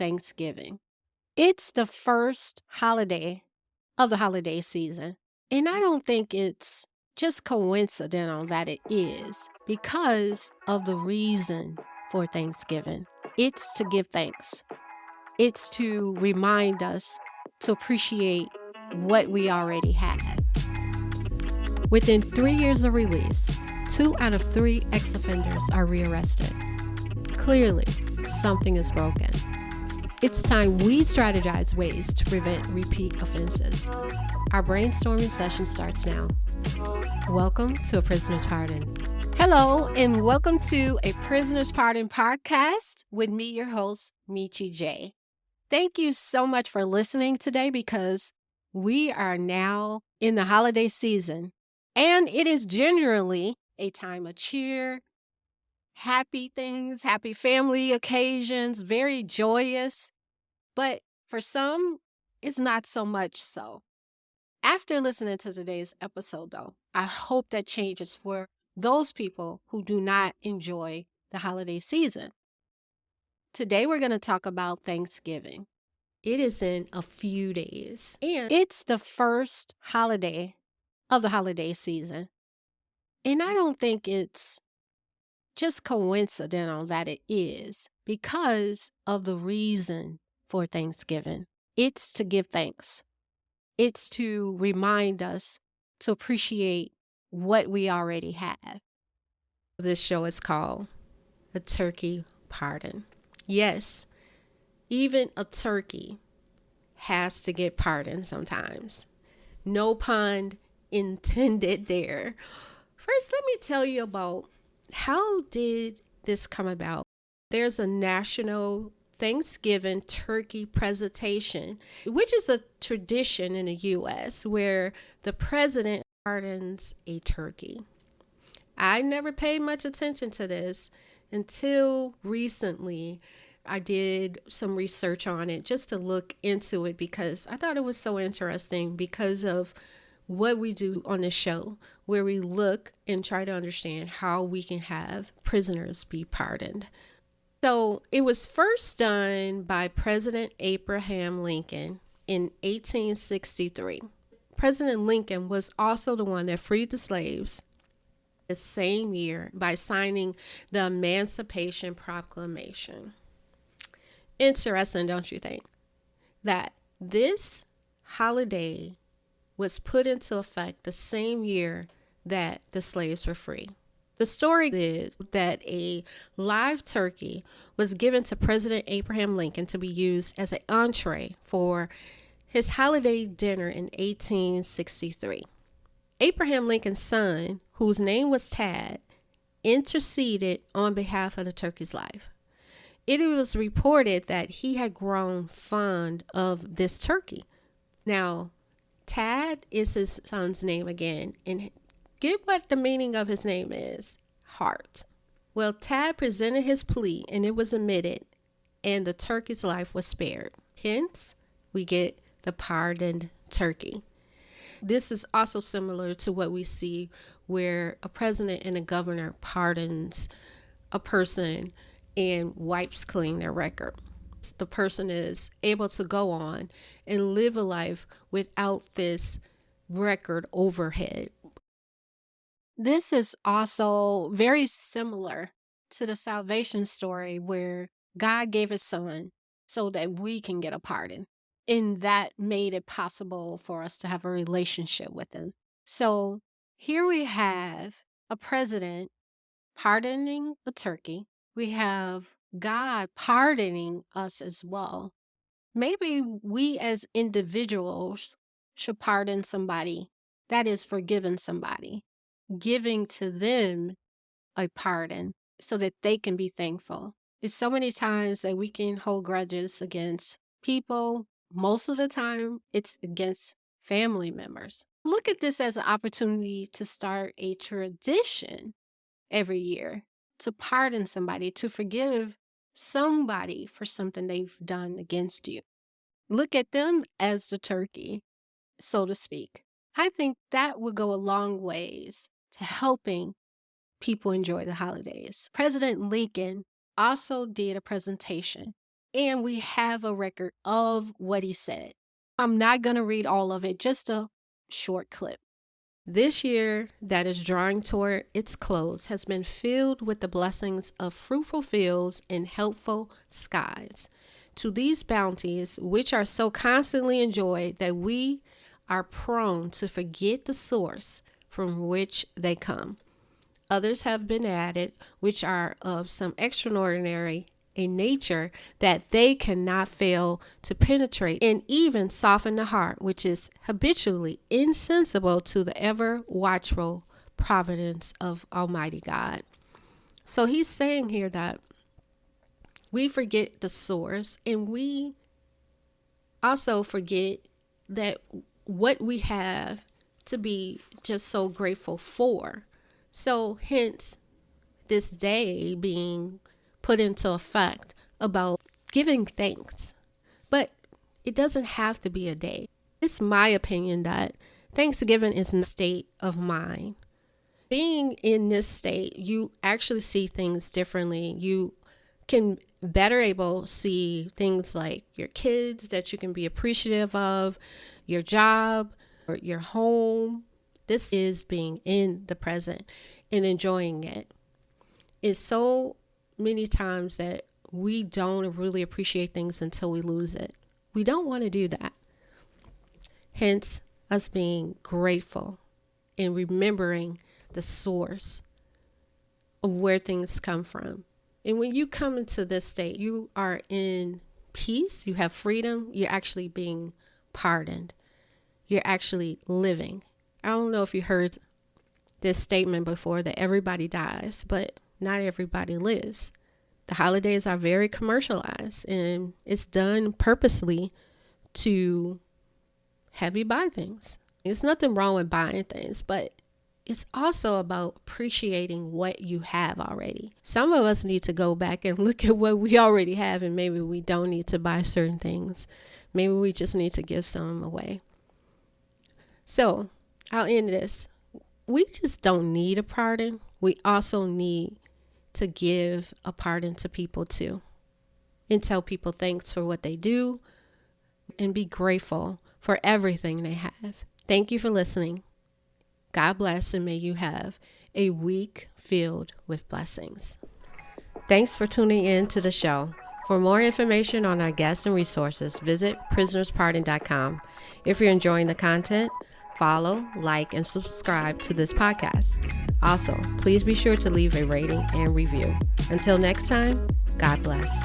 Thanksgiving. It's the first holiday of the holiday season, and I don't think it's just coincidental that it is because of the reason for Thanksgiving. It's to give thanks. It's to remind us to appreciate what we already have. Within 3 years of release, 2 out of 3 ex-offenders are rearrested. Clearly, something is broken. It's time we strategize ways to prevent repeat offenses. Our brainstorming session starts now. Welcome to A Prisoner's Pardon. Hello, and welcome to A Prisoner's Pardon podcast with me, your host, Michi J. Thank you so much for listening today because we are now in the holiday season, and it is generally a time of cheer, happy things, happy family occasions, very joyous. But for some, it's not so much so. After listening to today's episode, though, I hope that changes for those people who do not enjoy the holiday season. Today, we're going to talk about Thanksgiving. It is in a few days, and it's the first holiday of the holiday season. And I don't think it's just coincidental that it is because of the reason for Thanksgiving. It's to give thanks. It's to remind us to appreciate what we already have. This show is called A Turkey Pardon. Yes, even a turkey has to get pardoned sometimes. No pun intended there. First, let me tell you about how did this come about. There's a national Thanksgiving turkey presentation, which is a tradition in the U.S. where the president pardons a turkey. I never paid much attention to this until recently. I did some research on it just to look into it because I thought it was so interesting because of what we do on the show, where we look and try to understand how we can have prisoners be pardoned. So it was first done by President Abraham Lincoln in 1863. President Lincoln was also the one that freed the slaves the same year by signing the Emancipation Proclamation. Interesting, don't you think, that this holiday was put into effect the same year that the slaves were free. The story is that a live turkey was given to President Abraham Lincoln to be used as an entree for his holiday dinner in 1863. Abraham Lincoln's son, whose name was Tad, interceded on behalf of the turkey's life. It was reported that he had grown fond of this turkey. Now, Tad is his son's name again, and get what the meaning of his name is: heart. Well, Tad presented his plea, and it was admitted, and the turkey's life was spared. Hence, we get the pardoned turkey. This is also similar to what we see where a president and a governor pardons a person and wipes clean their record. The person is able to go on and live a life without this record overhead. This is also very similar to the salvation story where God gave his son so that we can get a pardon. And that made it possible for us to have a relationship with him. So here we have a president pardoning a turkey. We have God pardoning us as well. Maybe we as individuals should pardon somebody, that is, forgiving somebody, giving to them a pardon so that they can be thankful. It's so many times that we can hold grudges against people. Most of the time, it's against family members. Look at this as an opportunity to start a tradition every year, to pardon somebody, to forgive somebody for something they've done against you. Look at them as the turkey, so to speak. I think that would go a long ways to helping people enjoy the holidays. President Lincoln also did a presentation and we have a record of what he said. I'm not going to read all of it, just a short clip. This year that is drawing toward its close has been filled with the blessings of fruitful fields and helpful skies. To these bounties, which are so constantly enjoyed that we are prone to forget the source from which they come. Others have been added, which are of some extraordinary a nature that they cannot fail to penetrate and even soften the heart, which is habitually insensible to the ever watchful providence of Almighty God. So he's saying here that we forget the source, and we also forget that what we have to be just so grateful for. So hence this day being put into effect about giving thanks. But it doesn't have to be a day. It's my opinion that Thanksgiving is a state of mind. Being in this state, you actually see things differently. You can better able see things like your kids that you can be appreciative of, your job, or your home. This is being in the present and enjoying it. It's so many times that we don't really appreciate things until we lose it. We don't want to do that. Hence, us being grateful and remembering the source of where things come from. And when you come into this state, you are in peace, you have freedom, you're actually being pardoned. You're actually living. I don't know if you heard this statement before that everybody dies, but not everybody lives. The holidays are very commercialized, and it's done purposely to have you buy things. There's nothing wrong with buying things, but it's also about appreciating what you have already. Some of us need to go back and look at what we already have, and maybe we don't need to buy certain things. Maybe we just need to give some away. So I'll end this. We just don't need a pardon. We also need to give a pardon to people too, and tell people thanks for what they do and be grateful for everything they have. Thank you for listening. God bless, and may you have a week filled with blessings. Thanks for tuning in to the show. For more information on our guests and resources, visit prisonerspardon.com. If you're enjoying the content, follow, like, and subscribe to this podcast. Also, please be sure to leave a rating and review. Until next time, God bless.